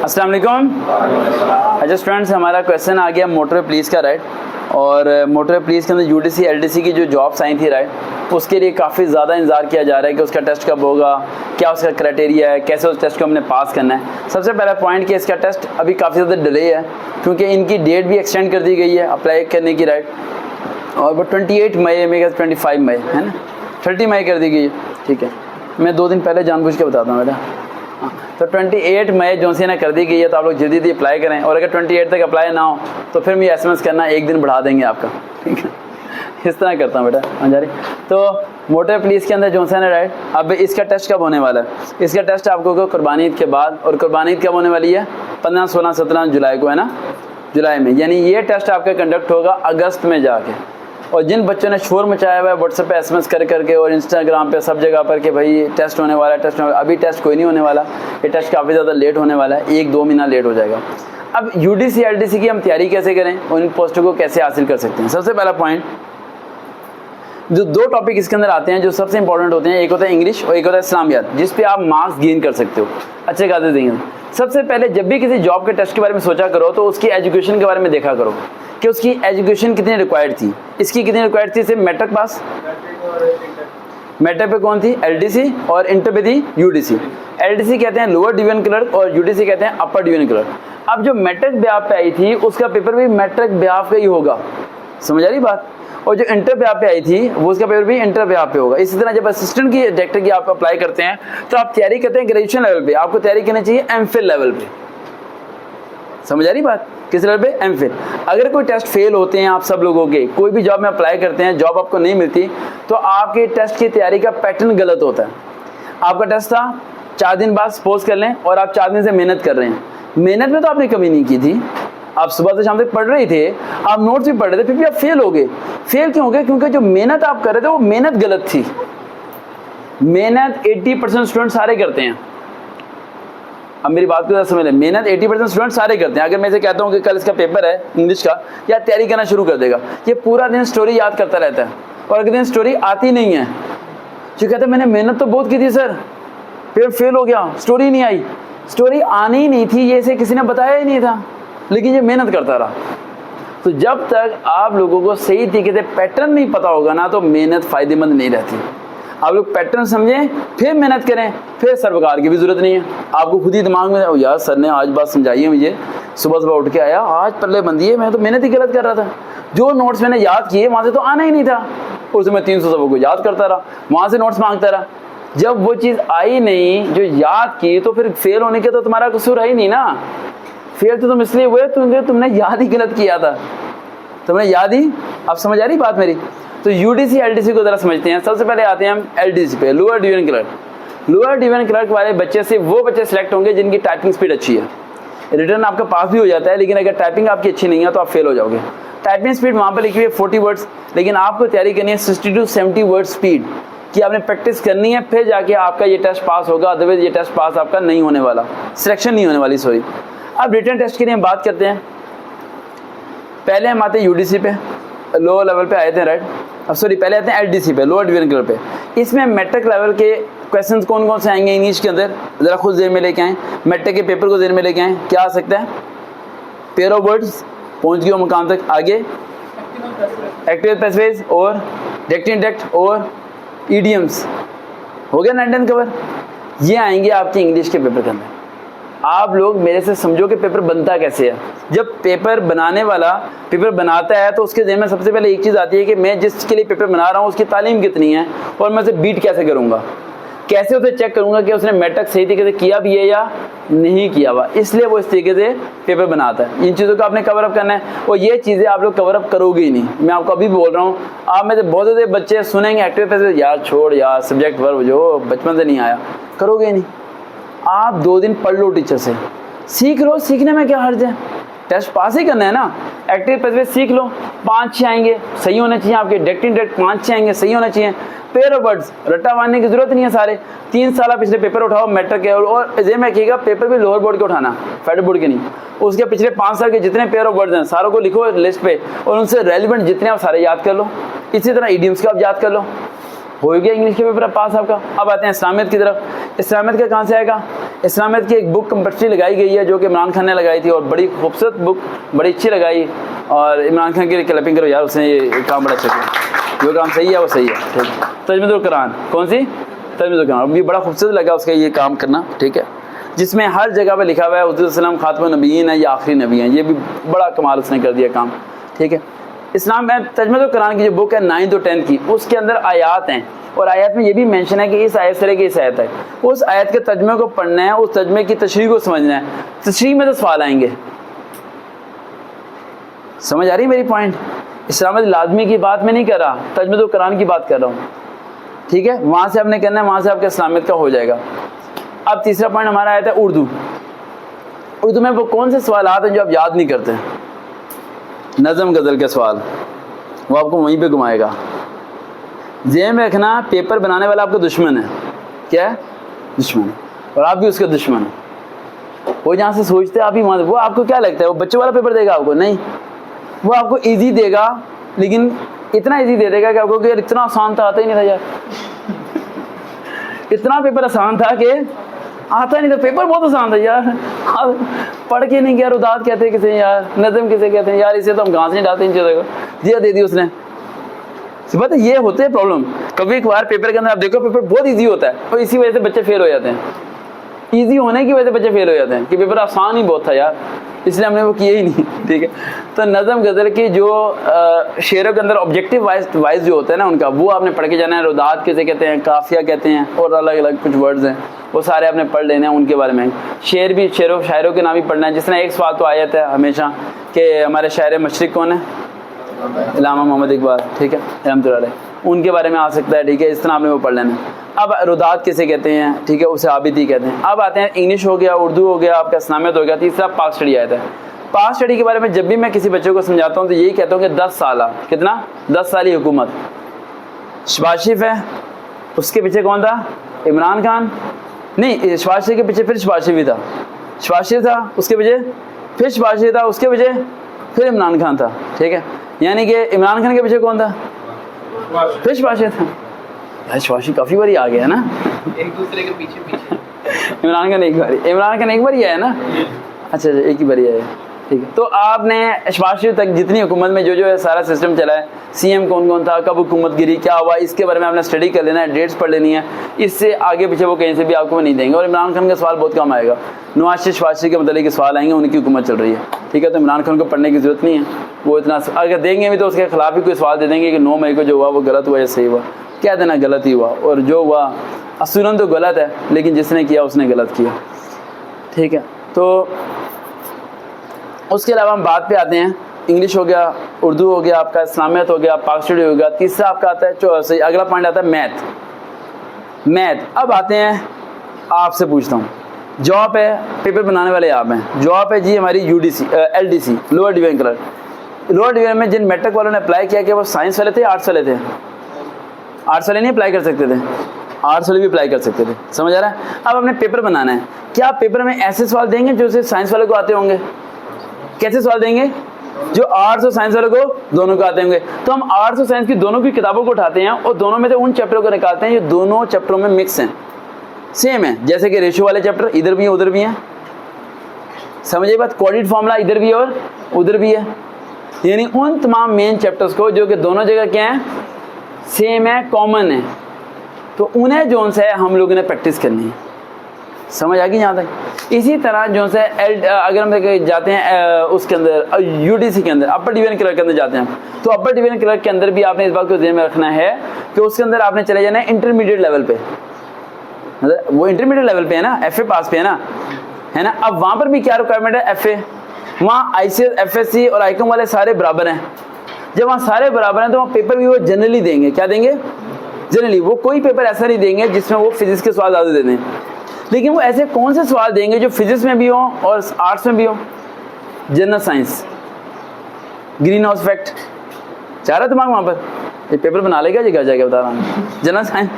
अस्सलाम वालेकुम। अच्छा स्टूडेंट्स, हमारा क्वेश्चन आ गया मोटर पुलिस का, राइट। और मोटर पुलिस के अंदर यूडीसी एलडीसी की जो जॉब्स आई थी, राइट, उसके लिए काफ़ी ज़्यादा इंतजार किया जा रहा है कि उसका टेस्ट कब होगा, क्या उसका क्राइटेरिया है, कैसे उस टेस्ट को हमने पास करना है। सबसे पहला पॉइंट कि इसका टेस्ट अभी काफ़ी ज़्यादा डिले है क्योंकि इनकी डेट भी एक्सटेंड कर दी गई है अप्लाई करने की, राइट। और वो 28 मई में 25 मई है ना, 30 मई कर दी गई है, ठीक है। मैं 2 दिन पहले जानबूझ के बताता हूँ बेटा। तो 28 मई जो सी ने कर दी गई है, तो आप लोग जल्दी जल्दी अप्लाई करें। और अगर 28 तक अप्लाई ना हो तो फिर मैं एसएमएस करना, 1 दिन बढ़ा देंगे आपका, ठीक है। इस तरह करता हूँ बेटा अंजारी। तो मोटर पुलिस के अंदर जो सा है, राइट। अब इसका टेस्ट कब होने वाला है? इसका टेस्ट आपको कुर्बानी ईद के बाद, और कुर्बानी ईद कब होने वाली है? 15, 16, 17 जुलाई को, है ना, जुलाई में। यानी ये टेस्ट आपका कंडक्ट होगा अगस्त में जाके। और जिन बच्चों ने शोर मचाया हुआ है व्हाट्सएप पे एसएमएस कर करके और इंस्टाग्राम पे सब जगह पर कि भाई टेस्ट होने वाला है, टेस्ट होने वाला, अभी टेस्ट कोई नहीं होने वाला। ये टेस्ट काफ़ी ज़्यादा लेट होने वाला है, 1-2 महीना लेट हो जाएगा। अब यूडीसी एलडीसी की हम तैयारी कैसे करें और इन पोस्टों को कैसे हासिल कर सकते हैं? सबसे पहला पॉइंट, जो 2 टॉपिक इसके अंदर आते हैं जो सबसे इंपॉर्टेंट होते हैं, एक होता है इंग्लिश और एक होता है इस्लामियात, जिस पे आप मार्क्स गेन कर सकते हो अच्छे खासे देंगे। सबसे पहले जब भी किसी जॉब के टेस्ट के बारे में सोचा करो तो उसकी एजुकेशन के बारे में देखा करो कि उसकी एजुकेशन कितनी रिक्वायर्ड थी। इसकी कितनी रिक्वायर्ड थी? सिर्फ मैट्रिक पास। मैट्रिक पे कौन थी? एलडीसी, और इंटर पे थी यूडीसी। एलडीसी कहते हैं लोअर डिवीजन क्लर्क और यूडीसी कहते हैं अपर डिवीजन क्लर्क। अब जो मैट्रिक ब्याह पे आई थी उसका पेपर भी मैट्रिक ब्याह पे ही होगा, समझ आ रही बात। और जो इंटर ब्याह पे आई थी वो उसका पेपर भी इंटर ब्याह पे होगा। इसी तरह जब असिस्टेंट की डायरेक्टर की आप अप्लाई करते हैं तो आप तैयारी करते हैं ग्रेजुएशन लेवल पे, आपको तैयारी करनी चाहिए एमफिल लेवल पे, समझ आ रही बात। किस लेवल पे? एमफिल। अगर कोई टेस्ट फेल होते हैं आप सब लोगों के, कोई भी जॉब में अप्लाई करते हैं, जॉब आपको नहीं मिलती, तो आपके टेस्ट की तैयारी का पैटर्न गलत होता है। आपका टेस्ट था 4 दिन बाद, सपोज कर लें, और आप 4 दिन से मेहनत कर रहे हैं। मेहनत में तो आपने कमी नहीं की थी, आप सुबह से शाम तक पढ़ रहे थे, आप नोट्स भी पढ़ रहे थे, फिर भी आप फेल हो गए। फेल क्यों हो गए? क्योंकि जो मेहनत आप कर रहे थे वो मेहनत गलत थी। मेहनत 80% स्टूडेंट सारे करते हैं। अब मेरी बात को समझ लें, मेहनत 80% स्टूडेंट सारे करते हैं। अगर मैं इसे कहता हूँ कि कल इसका पेपर है इंग्लिश का, या तैयारी करना शुरू कर देगा, ये पूरा दिन स्टोरी याद करता रहता है और अगले दिन स्टोरी आती नहीं है। जो कहता है मैंने मेहनत तो बहुत की थी सर, फिर फेल हो गया, स्टोरी नहीं आई। स्टोरी आनी ही नहीं थी, ये इसे किसी ने बताया ही नहीं था, लेकिन ये मेहनत करता रहा। तो जब तक आप लोगों को सही तरीके से पैटर्न नहीं पता होगा ना, तो मेहनत फायदेमंद नहीं रहती। आप लोग पैटर्न समझें, फिर मेहनत करें, फिर सरकार की भी जरूरत नहीं है। आपको खुद ही दिमाग में यार सर ने आज बात समझाई है मुझे, सुबह सुबह उठ के आया, आज पल्ले बंदी है, मैं तो मेहनत ही गलत कर रहा था। जो नोट्स मैंने याद किए वहाँ से तो आना ही नहीं था, उसमें 300 सबको को याद करता रहा, वहाँ से नोट्स मांगता रहा। जब वो चीज़ आई नहीं जो याद की, तो फिर फेल होने के तो तुम्हारा कसूर है ही नहीं ना। फेल तो तुम इसलिए हुए तुमने याद ही गलत किया था, तुमने याद ही। आप समझ आ रही बात मेरी? तो यूडीसी एलडीसी को जरा समझते हैं। सबसे पहले आते हैं हम एलडीसी पे, lower division clerk. Lower division clerk वाले बच्चे से वो बच्चे सिलेक्ट होंगे जिनकी टाइपिंग स्पीड अच्छी है। रिटर्न आपका पास भी हो जाता है, लेकिन अगर टाइपिंग आपकी अच्छी नहीं है तो आप फेल हो जाओगे। टाइपिंग स्पीड वहाँ पर लिखी हुई है 40 वर्ड्स, लेकिन आपको तैयारी करनी है 60 to 70 वर्ड स्पीड कि आपने प्रैक्टिस करनी है, फिर जाके आपका ये टेस्ट पास होगा। अदरवाइज ये टेस्ट पास आपका नहीं होने वाला, सिलेक्शन नहीं होने वाली, सॉरी। अब रिटर्न टेस्ट के लिए हम बात करते हैं। पहले हम आते हैं यूडीसी पे, लोअर लेवल पे आए थे, राइट। अब सॉरी, पहले आते हैं एलडीसी पे, लोअर डिवीजन क्लर्क पे। इसमें मैट्रिक लेवल के क्वेश्चंस कौन कौन से आएंगे इंग्लिश के अंदर, जरा खुद जेर में लेके आए। मैट्रिक के पेपर को जेर में लेके आए। क्या आ सकता है? पेयर ऑफ वर्ड्स, पहुंच गए मुकाम तक। आगे एक्टिव पैसेज और डायरेक्ट इनडायरेक्ट और ईडियम्स, हो गया 9 10 कवर। ये आएंगे आपके इंग्लिश के पेपर के अंदर। आप लोग मेरे से समझो कि पेपर बनता कैसे है। जब पेपर बनाने वाला पेपर बनाता है तो उसके ज़हन में सबसे पहले एक चीज़ आती है कि मैं जिसके लिए पेपर बना रहा हूँ उसकी तालीम कितनी है और मैं उसे बीट कैसे करूँगा, कैसे उसे चेक करूँगा कि उसने मैट्रिक सही तरीके से किया भी है या नहीं किया हुआ। इसलिए वो इस तरीके से पेपर बनाता है। इन चीज़ों को आपने कवर अप करना है और ये चीज़ें आप लोग कवर अप करोगे ही नहीं। मैं आपको अभी बोल रहा हूँ, आप में से बहुत से बच्चे सुनेंगे एक्टिव पैसेज, यार छोड़ यार, सब्जेक्ट वर्ब जो बचपन से नहीं आया, करोगे ही नहीं। आप 2 दिन पढ़ लो, टीचर से सीख लो, सीखने में क्या हर्ज है, टेस्ट पास ही करना है ना। एक्टिव पैसेज सीख लो, 5-6 आएंगे सही होने चाहिए आपके। डायरेक्ट इनडायरेक्ट 5-6 आएंगे सही होना चाहिए। पेयर ऑफ वर्ड्स रट्टा मारने की जरूरत नहीं है। सारे 3 साल पिछले पेपर उठाओ मैट्रिक के, और ये मैं कहेगा पेपर भी लोअर बोर्ड के उठाना, फेडरल बोर्ड के नहीं। उसके पिछले 5 साल के जितने पेयर ऑफ वर्ड्स हैं सारों को लिखो लिस्ट पे और उनसे रेलिवेंट जितने आप सारे याद कर लो। इसी तरह ईडियम्स का आप याद कर लो। हो गया इंग्लिश के पेपर पास आपका। अब आते हैं इस्लामियत की तरफ। इस्लामियत का कहाँ से आएगा? इस्लामियत की एक बुक कंपल्सरी लगाई गई है जो कि इमरान खान ने लगाई थी, और बड़ी खूबसूरत बुक, बड़ी अच्छी लगाई। और इमरान खान की क्लैपिंग करो यार, उसने ये काम बड़ा अच्छा किया, जो काम सही है वो सही है। ठीक, तजमीदुल कुरान, कौन सी? तजमीदुल कुरान, भी बड़ा खूबसूरत लगा उसका ये काम करना। ठीक है, जिसमें हर जगह पे लिखा हुआ है हुज़ूर खातमुन नबीयीन है या आखिरी नबी हैं। ये भी बड़ा कमाल उसने कर दिया काम। ठीक है, इस्लाम में तजमीदुल कुरान की जो बुक है 9th और 10th की, उसके अंदर आयात हैं, और आयत में ये भी मेंशन है कि इस आयत से लेकर इस आयत है, उस आयत के तर्जुमे को पढ़ना है, उस तर्जुमे की तशरीह को समझना है। तशरीह में तो सवाल आएंगे। समझ आ रही मेरी पॉइंट? इस्लाम लाजमी की बात में नहीं कर रहा, तर्जुमे कुरान की बात कर रहा हूँ। ठीक है, वहाँ से आपने करना है, वहाँ से आपका इस्लामियत का हो जाएगा। अब तीसरा पॉइंट हमारा आया था उर्दू। उर्दू में वो कौन से सवाल हैं जो आप याद नहीं करते? नज़म गज़ल के सवाल, वो आपको वहीं पे घुमाएगा। ज़हन में रखना, पेपर बनाने वाला आपका दुश्मन है। क्या है? दुश्मन। और आप भी उसका दुश्मन है। वो जहाँ से सोचते हैं आप ही वहाँ, वो आपको क्या लगता है वो बच्चों वाला पेपर देगा आपको? नहीं, वो आपको इजी देगा, लेकिन इतना इजी दे देगा कि आपको कि यार इतना आसान था, आता ही नहीं था यार। इतना पेपर आसान था कि आता नहीं था, पेपर बहुत आसान था यार, पढ़ के नहीं गया। रुदात कहते हैं किसे यार, नज़म किसे कहते हैं यार, इसे तो हम घास नहीं डालते इन चीज़ों को, दिया दे दी उसने। बात है, ये होते हैं प्रॉब्लम। कभी एक बार पेपर के अंदर आप देखो पेपर बहुत इजी होता है, और इसी वजह से बच्चे फेल हो जाते हैं। इजी होने की वजह से बच्चे फेल हो जाते हैं कि पेपर आसान ही बहुत था यार, इसलिए हमने वो किया ही नहीं। ठीक है, तो नज़म गज़ल की जो शेरों के अंदर ऑब्जेक्टिव वाइज जो होता है ना उनका, वो आपने पढ़ के जाना है। रुदात किसे कहते हैं, काफिया कहते हैं, और अलग अलग कुछ वर्ड्स हैं, वो सारे आपने पढ़ लेने हैं उनके बारे में। शेर भी, शेरों शायरों के नाम ही पढ़ना है। जिस तरह एक सवाल तो आयत है हमेशा कि हमारे शायर मशरिक कौन है? इलामा मोहम्मद इकबाल। ठीक है, रहमतुल्लाह, उनके बारे में आ सकता है। ठीक है, इस तरह आपने वो पढ़ लेना। अब रुदात किसे कहते हैं? ठीक है, उसे आबिदी कहते हैं। अब आते हैं इंग्लिश हो गया, उर्दू हो गया, आपका इस्लामियत हो गया। तीसरा पाक स्टडी आया था। पाक स्टडी के बारे में जब भी मैं किसी बच्चे को समझाता हूँ तो यही कहता हूँ कि 10 साल, कितना 10 साली हुकूमत। शहबाज शरीफ है, उसके पीछे कौन था? इमरान खान। नहीं, शहबाज शरीफ के पीछे फिर शहबाज शरीफ था, शहबाज शरीफ था, उसके पीछे फिर शहबाज शरीफ था, उसके पीछे फिर इमरान खान था। ठीक है, यानी कि इमरान खान के पीछे कौन था? फिर शहबाज शरीफ था। यार शहबाज शरीफ काफ़ी बारी आ गया है ना, एक दूसरे के पीछे पीछे। इमरान खान एक बार ही आया ना। अच्छा, एक ही बारी आया। ठीक है, तो आपने शहबाज शरीफ तक जितनी हुकूमत में जो जो है सारा सिस्टम चला है, सीएम कौन कौन था, कब हुकूमत गिरी, क्या हुआ, इसके बारे में आपने स्टडी कर लेना है, डेट्स पढ़ लेनी है। इससे आगे पीछे वो कहीं से भी आपको नहीं देंगे। और इमरान खान का सवाल बहुत कम आएगा, नवाज शरीफ शहबाज शरीफ के मतलब के सवाल आएंगे, उनकी हुकूमत चल रही है। ठीक है, तो इमरान खान को पढ़ने की जरूरत नहीं है। वो इतना अगर देंगे भी तो उसके खिलाफ ही कोई सवाल दे देंगे कि 9 मई को जो हुआ वो गलत हुआ या सही हुआ। कह देना गलत ही हुआ, और जो हुआ असुरन तो गलत है, लेकिन जिसने किया उसने गलत किया। ठीक है, तो उसके अलावा हम बात पे आते हैं। इंग्लिश हो गया, उर्दू हो गया, आपका इस्लामियत हो गया, पाक स्टडी हो गया। तीसरा आपका आता है अगला पॉइंट आता है मैथ। अब आते हैं, आपसे पूछता हूँ, जॉब है, पेपर बनाने वाले आप हैं, जॉब है जी हमारी UDC LDC, lower division clerk. Lower division में जिन मैट्रिक वालों ने अप्लाई किया, वो साइंस वाले थे, आर्ट्स वाले थे? आर्ट्स वाले नहीं अप्लाई कर सकते थे, आर्ट्स वाले भी अप्लाई कर सकते थे। समझ आ रहा है? अब आपने पेपर बनाना है, क्या आप पेपर में ऐसे सवाल देंगे जो सिर्फ साइंस वाले को आते होंगे? कैसे सवाल देंगे? जो आर्ट्स और साइंस वाले को दोनों को आते होंगे। तो हम आर्ट्स और साइंस की दोनों की किताबों को उठाते हैं और दोनों में से उन चैप्टरों को निकालते हैं जो दोनों चैप्टरों में मिक्स हैं, सेम है। जैसे कि रेशियो वाले चैप्टर इधर भी हैं उधर भी हैं, समझिए बात। कोऑर्डिनेट फार्मूला इधर भी है और उधर भी है, यानी उन तमाम मेन चैप्टर्स को जो कि दोनों जगह क्या है, सेम है, कॉमन है, तो उन्हें जो से हम लोगों ने प्रैक्टिस करनी है। समझ आ गई यहाँ तक? इसी तरह जो से अगर हम जाते हैं उसके अंदर यूडीसी के अंदर, अपर डिवीजन क्लर्क के अंदर जाते हैं, तो अपर डिवीजन क्लर्क के अंदर भी आपने इस बात को ध्यान में रखना है कि उसके अंदर आपने चले जाना है इंटरमीडिएट लेवल पे। वो इंटरमीडिएट लेवल पे है ना, एफए पास पे है ना। अब वहाँ पर भी क्या रिक्वायरमेंट है? एफए। वहाँ आईसीएस, एफएससी और आईकॉम वाले सारे बराबर हैं। जब वहाँ सारे बराबर हैं तो वहाँ पेपर भी वो जनरली देंगे। क्या देंगे? जनरली। वो कोई पेपर ऐसा नहीं देंगे जिसमें वो फिजिक्स के सवाल ज़्यादा दे दें, लेकिन वो ऐसे कौन से सवाल देंगे जो फिजिक्स में भी हो और आर्ट्स में भी हो। General science, green house effect, चाह रहा दिमाग वहाँ पर, ये पेपर बना लेगा जी, घर जाके बता रहा हूँ। जनरल साइंस,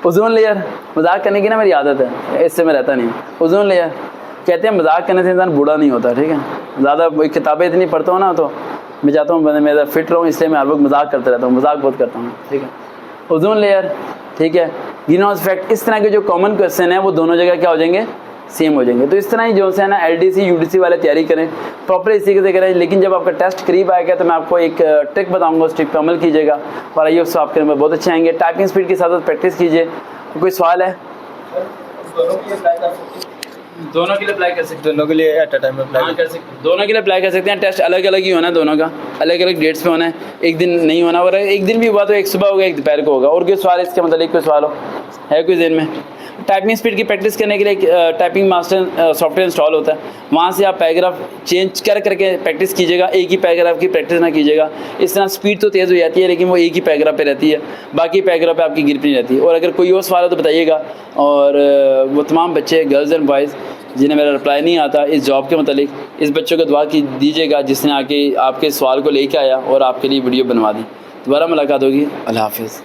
ओजोन लेयर, मजाक करने की ना मेरी आदत है, इससे मैं रहता नहीं। ओजोन लेयर कहते हैं मजाक करने से इंसान बूढ़ा नहीं होता। ठीक है, ज़्यादा किताबें इतनी पढ़ता हूँ ना तो मैं चाहता हूँ मैं ज़रा फिट रहूँ, इसलिए मैं हर वक्त मजाक करता रहता हूँ, मजाक बहुत करता हूँ। ठीक है, ओजोन लेयर, ठीक है, ग्रीन हाउस इफेक्ट, इस तरह के जो कॉमन क्वेश्चन है वो दोनों जगह क्या हो जाएंगे? सेम हो जाएंगे। तो इस तरह ही जो है ना LDC UDC वाले तैयारी करें, प्रॉपर इसी से करें। लेकिन जब आपका टेस्ट करीब आएगा तो मैं आपको एक ट्रिक बताऊंगा, उस ट्रिक पे अमल कीजिएगा और आइए उससे आपके नंबर बहुत अच्छे आएंगे। टाइपिंग स्पीड के साथ साथ प्रैक्टिस कीजिए। कोई सवाल है? दोनों के लिए अप्लाई कर सकते हैं, दोनों के लिए एट अ टाइम अप्लाई कर सकते हैं, दोनों के लिए अप्लाई कर सकते हैं। टेस्ट अलग अलग ही होना है, दोनों का अलग अलग डेट्स पे होना है, एक दिन नहीं होना। और एक दिन भी हुआ तो एक सुबह होगा, एक दोपहर को होगा। और कोई सवाल इसके मतलब कोई सवाल हो है कोई दिन में? टाइपिंग स्पीड की प्रैक्टिस करने के लिए टाइपिंग मास्टर सॉफ्टवेयर इंस्टॉल होता है, वहाँ से आप पैराग्राफ चेंज करके प्रैक्टिस कीजिएगा, एक ही पैराग्राफ की प्रैक्टिस ना कीजिएगा। इस तरह स्पीड तो तेज़ हो जाती है लेकिन वो एक ही पैराग्राफ पे रहती है, बाकी पैराग्राफ पे आपकी गिर नहीं रहती। और अगर कोई और सवाल है तो बताइएगा। और वो तमाम बच्चे गर्ल्स एंड बॉयज़ जिन्हें मेरा रिप्लाई नहीं आता इस जॉब के मतलब, इस बच्चों को दुआ की दीजिएगा जिसने आके आपके सवाल को लेके आया और आपके लिए वीडियो बनवा दी। दोबारा मुलाकात होगी। अल्लाह हाफिज़।